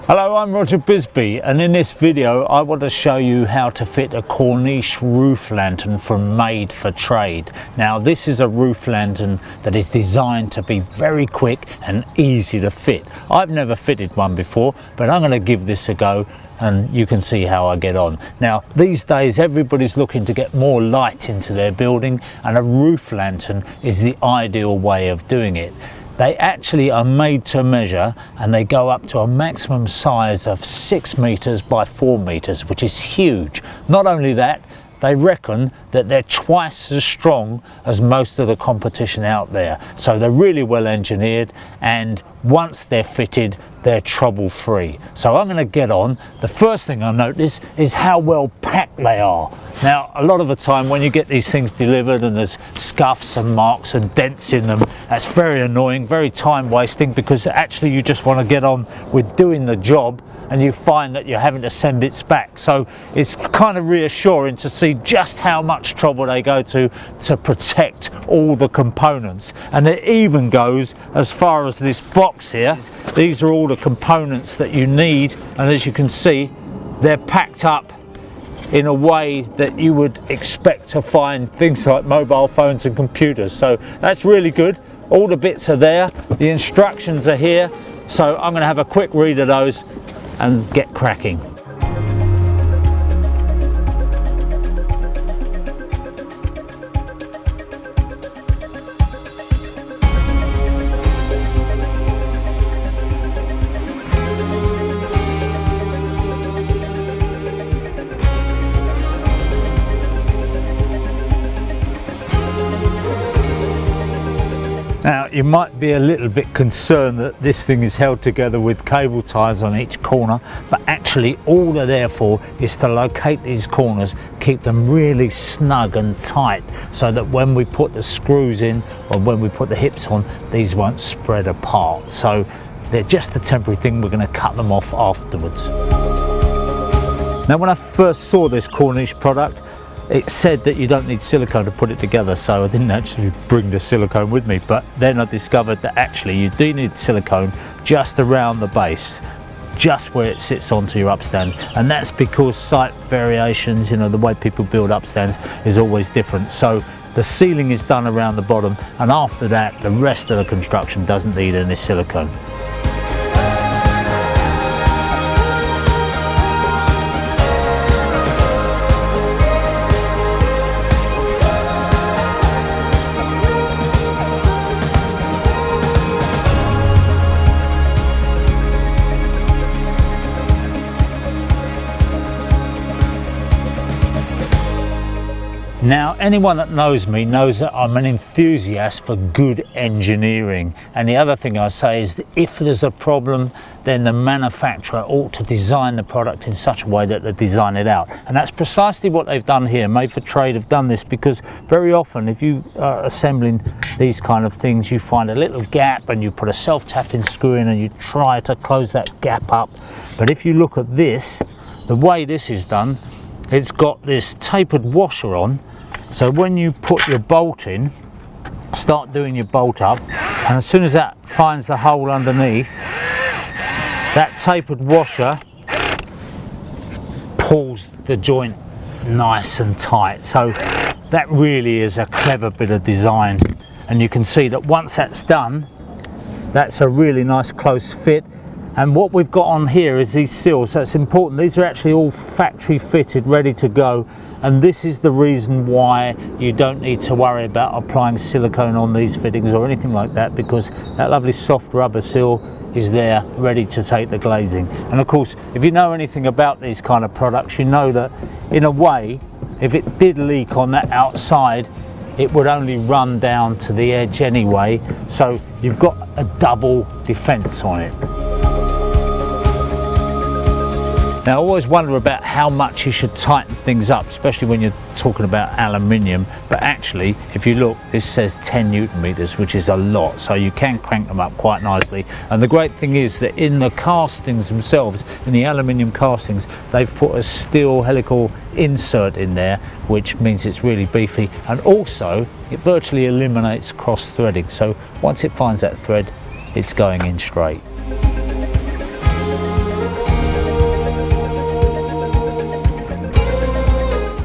Hello, I'm Roger Bisbee, and in this video I want to show you how to fit a Korniche roof lantern from Made for Trade. Now this is a roof lantern that is designed to be very quick and easy to fit. I've never fitted one before, but I'm going to give this a go and you can see how I get on. Now these days everybody's looking to get more light into their building, and a roof lantern is the ideal way of doing it. They actually are made to measure, and they go up to a maximum size of 6 meters by 4 meters, which is huge. Not only that, they reckon that they're twice as strong as most of the competition out there. So they're really well engineered, and once they're fitted, they're trouble free. So I'm going to get on. The first thing I notice is how well packed they are. Now a lot of the time when you get these things delivered and there's scuffs and marks and dents in them, that's very annoying, very time wasting, because actually you just want to get on with doing the job and you find that you're having to send bits back. So it's kind of reassuring to see just how much trouble they go to protect all the components. And it even goes as far as this box here. These are all the components that you need, and as you can see, they're packed up in a way that you would expect to find things like mobile phones and computers. So that's really good. All the bits are there, the instructions are here, so I'm going to have a quick read of those and get cracking. Now you might be a little bit concerned that this thing is held together with cable ties on each corner, but actually all they're there for is to locate these corners, keep them really snug and tight, so that when we put the screws in or when we put the hips on, these won't spread apart. So they're just a temporary thing. We're going to cut them off afterwards. Now when I first saw this Korniche product, it said that you don't need silicone to put it together, so I didn't actually bring the silicone with me, but then I discovered that actually you do need silicone just around the base, just where it sits onto your upstand, and that's because site variations, you know, the way people build upstands is always different. So the sealing is done around the bottom, and after that the rest of the construction doesn't need any silicone. Now anyone that knows me knows that I'm an enthusiast for good engineering, and the other thing I say is that if there's a problem, then the manufacturer ought to design the product in such a way that they design it out, and that's precisely what they've done here. Made for Trade have done this, because very often if you are assembling these kind of things, you find a little gap and you put a self-tapping screw in and you try to close that gap up. But if you look at this, the way this is done, it's got this tapered washer on. So when you put your bolt in, start doing your bolt up, and as soon as that finds the hole underneath, that tapered washer pulls the joint nice and tight. So that really is a clever bit of design, and you can see that once that's done, that's a really nice close fit. And what we've got on here is these seals, so it's important. These are actually all factory fitted, ready to go, and this is the reason why you don't need to worry about applying silicone on these fittings or anything like that, because that lovely soft rubber seal is there ready to take the glazing. And of course, if you know anything about these kind of products, you know that in a way, if it did leak on that outside, it would only run down to the edge anyway, so you've got a double defense on it. Now I always wonder about how much you should tighten things up, especially when you're talking about aluminium, but actually if you look, this says 10 Newton meters, which is a lot, so you can crank them up quite nicely. And the great thing is that in the castings themselves, in the aluminium castings, they've put a steel helical insert in there, which means it's really beefy, and also it virtually eliminates cross threading, so once it finds that thread, it's going in straight.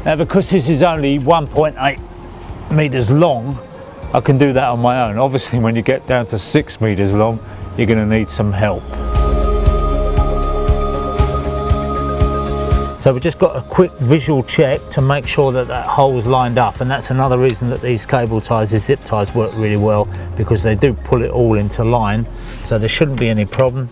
Now because this is only 1.8 meters long, I can do that on my own. Obviously when you get down to 6 meters long, you're going to need some help. So we've just got a quick visual check to make sure that that hole's lined up, and that's another reason that these cable ties, these zip ties, work really well, because they do pull it all into line, so there shouldn't be any problem.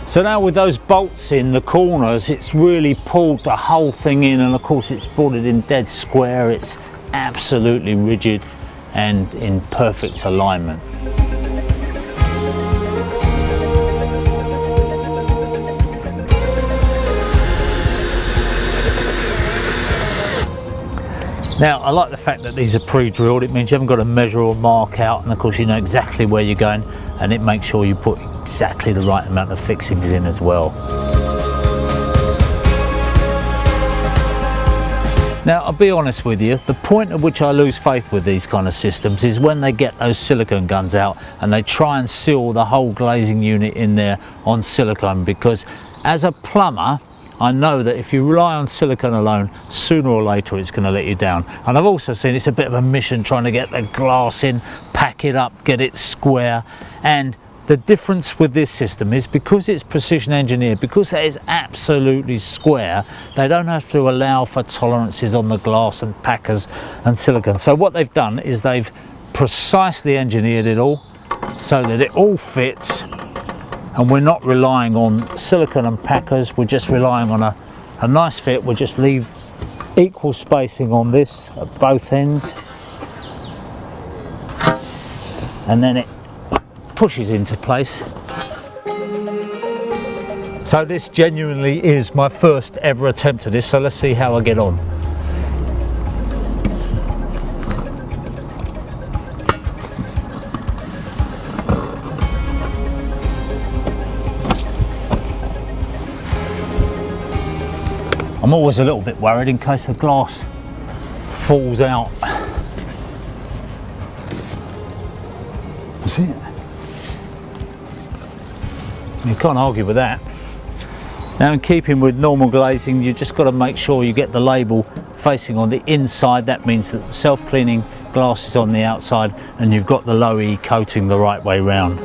So now with those bolts in the corners, it's really pulled the whole thing in, and of course it's brought it in dead square. It's absolutely rigid and in perfect alignment. Now I like the fact that these are pre-drilled. It means you haven't got to measure or mark out, and of course you know exactly where you're going, and it makes sure you put exactly the right amount of fixings in as well. Now I'll be honest with you, the point at which I lose faith with these kind of systems is when they get those silicone guns out and they try and seal the whole glazing unit in there on silicone, because as a plumber I know that if you rely on silicone alone, sooner or later it's going to let you down. And I've also seen it's a bit of a mission trying to get the glass in, pack it up, get it square. And the difference with this system is because it's precision engineered, because it is absolutely square, they don't have to allow for tolerances on the glass and packers and silicone. So what they've done is they've precisely engineered it all so that it all fits. And we're not relying on silicone and packers, we're just relying on a nice fit. We'll just leave equal spacing on this at both ends, and then it pushes into place. So this genuinely is my first ever attempt at this, so let's see how I get on. I'm always a little bit worried in case the glass falls out. See it? You can't argue with that. Now in keeping with normal glazing, you just got to make sure you get the label facing on the inside. That means that the self-cleaning glass is on the outside and you've got the low E coating the right way round.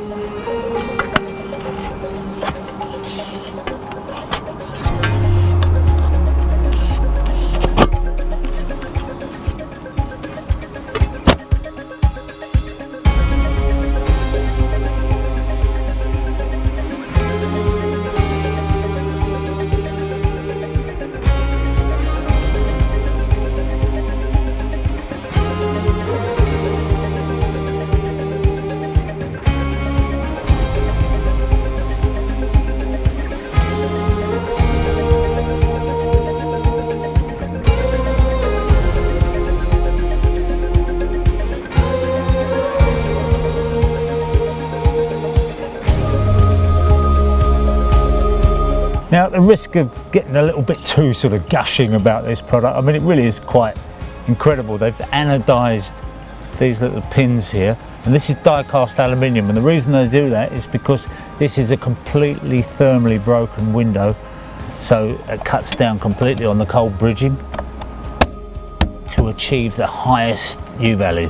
Now, at the risk of getting a little bit too sort of gushing about this product, I mean, it really is quite incredible. They've anodized these little pins here, and this is die-cast aluminium, and the reason they do that is because this is a completely thermally broken window, so it cuts down completely on the cold bridging to achieve the highest U value.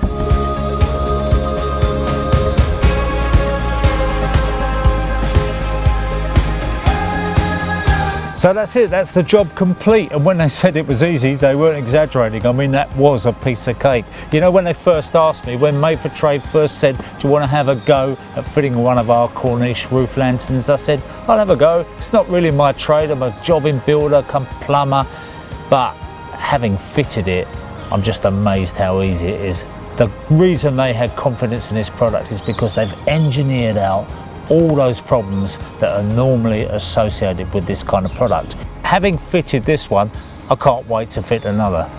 So that's it, that's the job complete. And when they said it was easy, they weren't exaggerating. I mean, that was a piece of cake. You know, when they first asked me, when Made for Trade first said, do you want to have a go at fitting one of our Korniche roof lanterns? I said, I'll have a go. It's not really my trade. I'm a jobbing builder, come plumber. But having fitted it, I'm just amazed how easy it is. The reason they had confidence in this product is because they've engineered out all those problems that are normally associated with this kind of product. Having fitted this one, I can't wait to fit another.